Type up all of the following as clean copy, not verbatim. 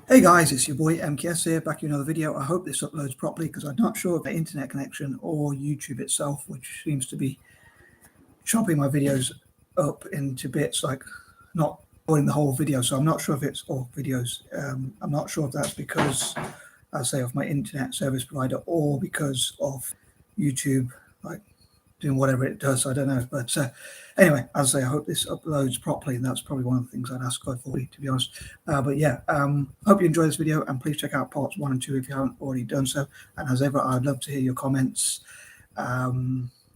Hey guys, it's your boy M.K.S here, back in another video. I hope this uploads properly because I'm not sure of the internet connection or YouTube itself, which seems to be chopping my videos up into bits, like not putting the whole video. So I'm not sure if it's all videos. I'm not sure if that's because, I say, of my internet service provider or because of YouTube, like doing whatever it does. I don't know, but anyway, as I say, I hope this uploads properly, and that's probably one of the things I'd ask God for, to be honest. But yeah, hope you enjoy this video, and please check out parts 1 and 2 if you haven't already done so. And as ever, I'd love to hear your comments.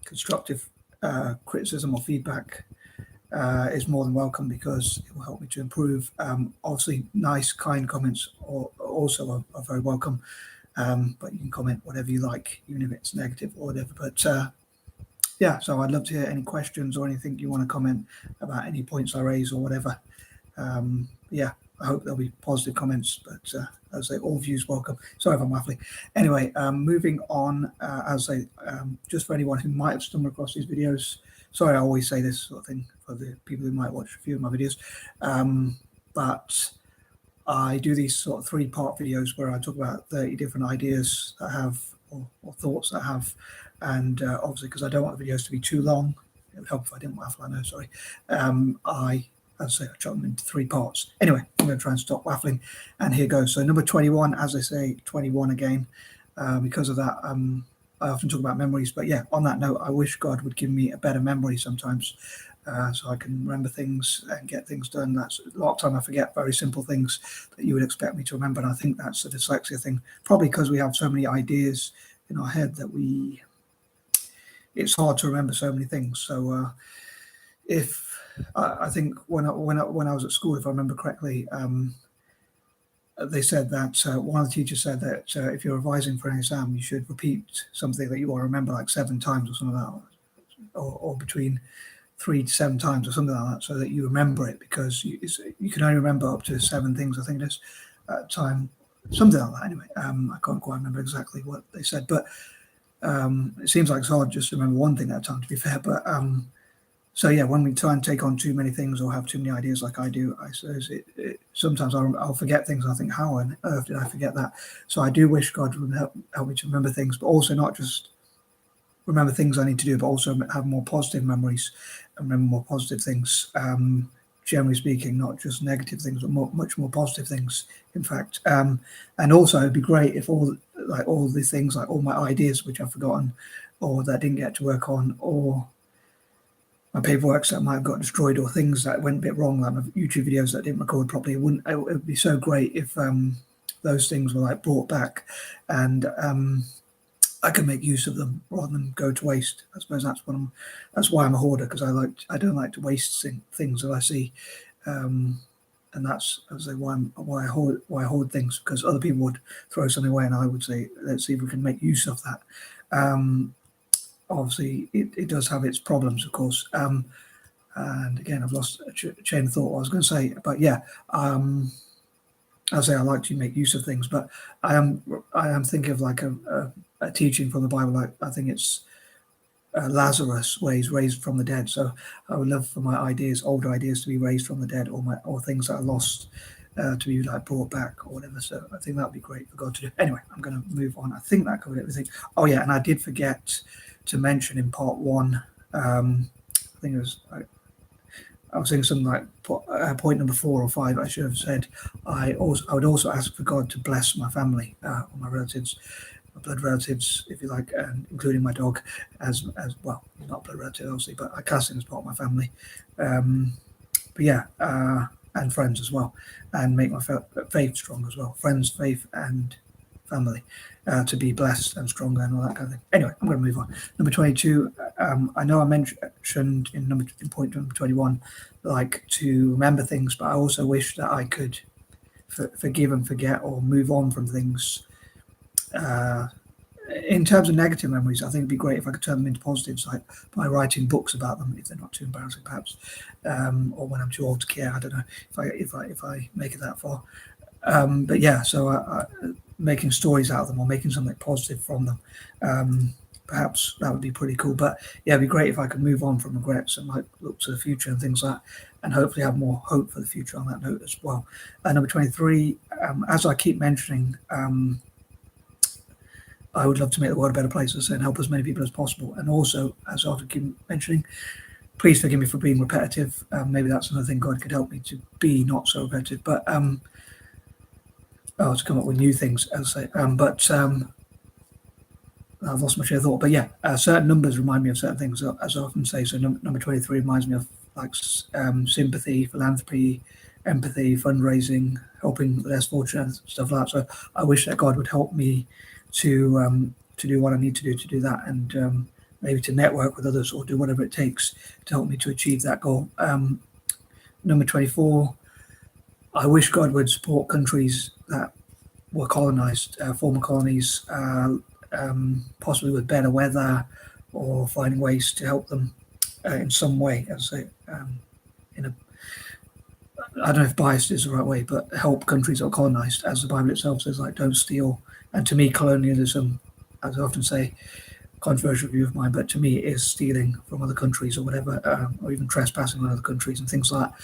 Constructive criticism or feedback is more than welcome because it will help me to improve. Obviously, nice, kind comments also are very welcome, but you can comment whatever you like, even if it's negative or whatever. But yeah, so I'd love to hear any questions or anything you want to comment about, any points I raise or whatever. Yeah, I hope there'll be positive comments, but as I say, all views welcome. Sorry if I'm waffling. Anyway, moving on, as I say, just for anyone who might have stumbled across these videos, sorry, I always say this sort of thing for the people who might watch a few of my videos, but I do these sort of 3-part videos where I talk about 30 different ideas that I have or thoughts that I have. And obviously, because I don't want the videos to be too long, it would help if I didn't waffle, I know, sorry. As I say, I chop them into 3 parts. Anyway, I'm going to try and stop waffling, and here goes. So number 21, as I say, 21 again. Because of that, I often talk about memories, but yeah, on that note, I wish God would give me a better memory sometimes, so I can remember things and get things done. That's a lot of time I forget very simple things that you would expect me to remember, and I think that's a dyslexia thing, probably because we have so many ideas in our head that it's hard to remember so many things. So if I think when I was at school, if I remember correctly, they said that one of the teachers said that if you're revising for an exam, you should repeat something that you want to remember like 7 times or something like that, or between 3 to 7 times or something like that, so that you remember it, because you can only remember up to 7 things, I think it is, at a time, something like that. Anyway, I can't quite remember exactly what they said, but it seems like it's hard just to remember one thing at a time, to be fair. But so yeah, when we try and take on too many things or have too many ideas like I do, I suppose sometimes I'll forget things. I think, how on earth did I forget that? So I do wish God would help me to remember things, but also not just remember things I need to do, but also have more positive memories and remember more positive things. Generally speaking, not just negative things, but much more positive things, in fact. And also, it'd be great if all these things, like all my ideas which I've forgotten or that I didn't get to work on, or my paperwork that might have got destroyed, or things that went a bit wrong, like my YouTube videos that I didn't record properly, it would be so great if those things were like brought back, and I can make use of them rather than go to waste. I suppose that's why I'm a hoarder, because I don't like to waste things that I see, and that's, as I say, why I hoard things, because other people would throw something away, and I would say, let's see if we can make use of that. Obviously, it does have its problems, of course. And again, I've lost a chain of thought what I was going to say, but yeah. I say I like to make use of things, but I am thinking of like a teaching from the Bible. Like, I think it's Lazarus, where he's raised from the dead. So I would love for my older ideas, to be raised from the dead, or things that are lost to be like brought back or whatever. So I think that would be great for God to do. Anyway, I'm going to move on. I think that covered everything. Oh yeah, and I did forget to mention in part 1. I think it was. I was saying something like point number 4 or 5. I should have said I would also ask for God to bless my family, or my relatives, my blood relatives, if you like, and including my dog, as well. He's not a blood relative, obviously, but I class him as part of my family. But yeah, and friends as well, and make my faith strong as well. Friends, faith, and family, to be blessed and stronger and all that kind of thing. Anyway, I'm going to move on. Number 22. I know I mentioned in point number 21, like to remember things, but I also wish that I could forgive and forget, or move on from things. In terms of negative memories, I think it'd be great if I could turn them into positives, like by writing books about them, if they're not too embarrassing, perhaps, or when I'm too old to care. I don't know if I make it that far. But yeah, so making stories out of them, or making something positive from them. Perhaps that would be pretty cool. But yeah, it'd be great if I could move on from regrets and like look to the future and things like that, and hopefully have more hope for the future on that note as well. Number 23, as I keep mentioning, I would love to make the world a better place and help as many people as possible. And also, as I often keep mentioning, please forgive me for being repetitive. Maybe that's another thing God could help me to be not so repetitive. But to come up with new things, as I say. I've lost my train of thought. But yeah, certain numbers remind me of certain things, as I often say. So number 23 reminds me of like sympathy, philanthropy, empathy, fundraising, helping the less fortunate, stuff like that. So I wish that God would help me to do what I need to do that, and maybe to network with others or do whatever it takes to help me to achieve that goal. Number 24, I wish God would support countries that were colonized, former colonies, possibly with better weather, or finding ways to help them in some way. As I say, I don't know if biased is the right way, but help countries that are colonized, as the Bible itself says, like don't steal. And to me, colonialism, as I often say, controversial view of mine, but to me it is stealing from other countries or whatever, or even trespassing on other countries and things like that.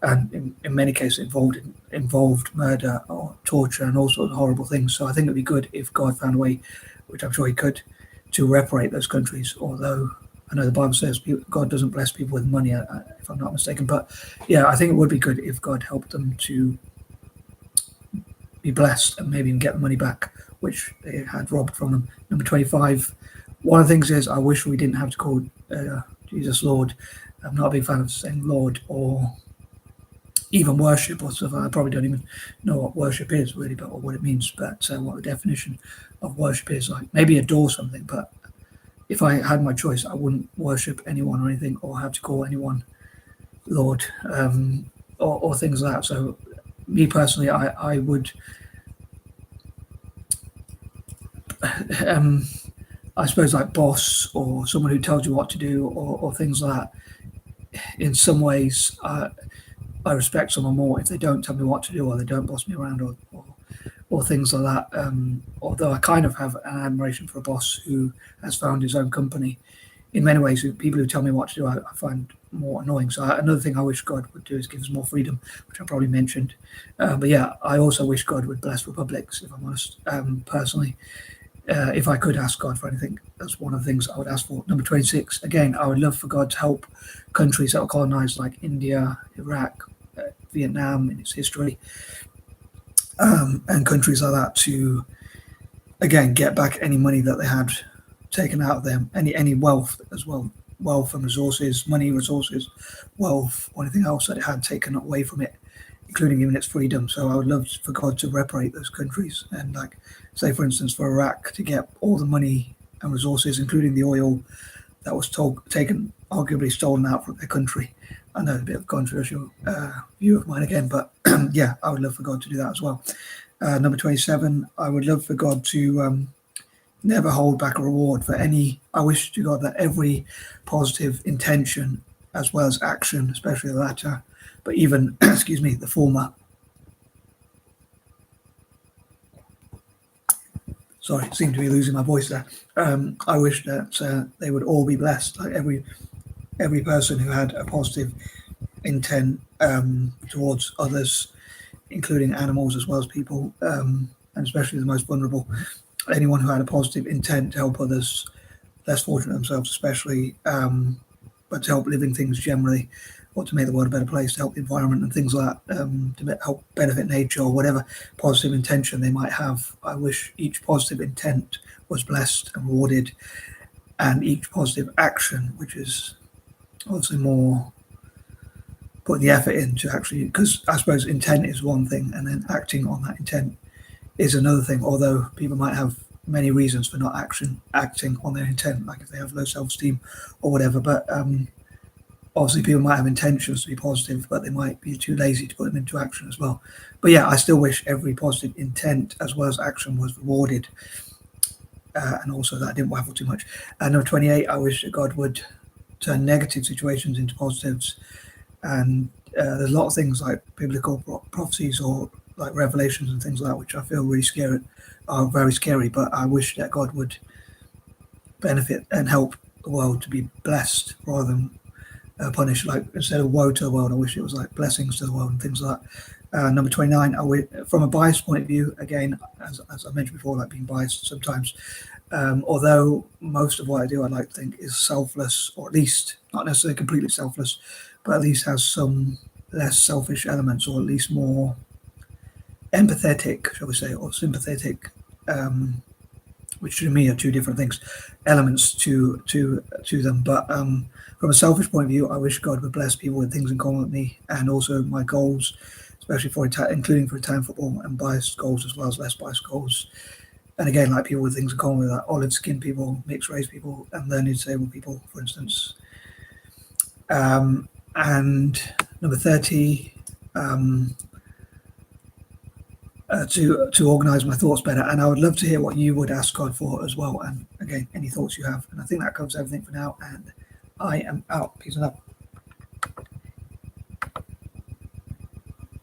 And in many cases involved murder or torture and all sorts of horrible things. So I think it'd be good if God found a way, which I'm sure he could, to reparate those countries. Although I know the Bible says God doesn't bless people with money, if I'm not mistaken. But yeah, I think it would be good if God helped them to be blessed and maybe even get the money back, which they had robbed from them. Number 25, one of the things is I wish we didn't have to call Jesus Lord. I'm not a big fan of saying Lord or even worship or stuff. I probably don't even know what worship is really, or what it means, but what the definition of worship is. Like maybe adore something, but if I had my choice, I wouldn't worship anyone or anything, or have to call anyone Lord, or things like that. So me personally, I would I suppose like boss or someone who tells you what to do, or things like that. In some ways, I respect someone more if they don't tell me what to do, or they don't boss me around, or things like that. Although I kind of have an admiration for a boss who has found his own company. In many ways, people who tell me what to do, I find more annoying. So another thing I wish God would do is give us more freedom, which I probably mentioned. But yeah, I also wish God would bless republics, if I'm honest, personally. If I could ask God for anything, that's one of the things I would ask for. Number 26, again, I would love for God to help countries that were colonized, like India, Iraq, Vietnam in its history, and countries like that, to, again, get back any money that they had taken out of them, any wealth as well, wealth and resources, money, resources, wealth, or anything else that it had taken away from it, including even its freedom. So I would love for God to reparate those countries, and like, say for instance, for Iraq to get all the money and resources, including the oil that was taken, arguably stolen out from their country. I know a bit of a controversial view of mine again, but yeah, I would love for God to do that as well. Number 27, I would love for God to never hold back a reward for any. I wish to God that every positive intention as well as action, especially the latter, but even excuse me, the former. Sorry, seem to be losing my voice there. I wish that they would all be blessed, like every person who had a positive intent towards others, including animals as well as people, and especially the most vulnerable. Anyone who had a positive intent to help others less fortunate themselves, especially, but to help living things generally, or to make the world a better place, to help the environment and things like that, to help benefit nature, or whatever positive intention they might have. I wish each positive intent was blessed and rewarded, and each positive action, which is obviously more putting the effort in to actually, because I suppose intent is one thing, and then acting on that intent is another thing, although people might have many reasons for not acting on their intent, like if they have low self-esteem or whatever. But obviously people might have intentions to be positive, but they might be too lazy to put them into action as well. But yeah, I still wish every positive intent as well as action was rewarded, and also that I didn't waffle too much. Number 28, I wish that God would turn negative situations into positives. And there's a lot of things like biblical prophecies or like revelations and things like that, which I feel really scary, are very scary. But I wish that God would benefit and help the world to be blessed rather than punish. Like instead of woe to the world, I wish it was like blessings to the world and things like that. Number 29, from a bias point of view, again, as I mentioned before, like being biased sometimes, although most of what I do, I like to think is selfless, or at least not necessarily completely selfless, but at least has some less selfish elements, or at least more empathetic, shall we say, or sympathetic, which to me are two different things, elements to them. But from a selfish point of view, I wish God would bless people with things in common with me, and also my goals, especially including for Italian football, and biased goals as well as less biased goals. And again, like people with things in common with that, olive skinned people, mixed race people, and learning disabled people, for instance. And number 30, to organize my thoughts better. And I would love to hear what you would ask God for as well. And again, any thoughts you have. And I think that covers everything for now. And I am out. Peace and love.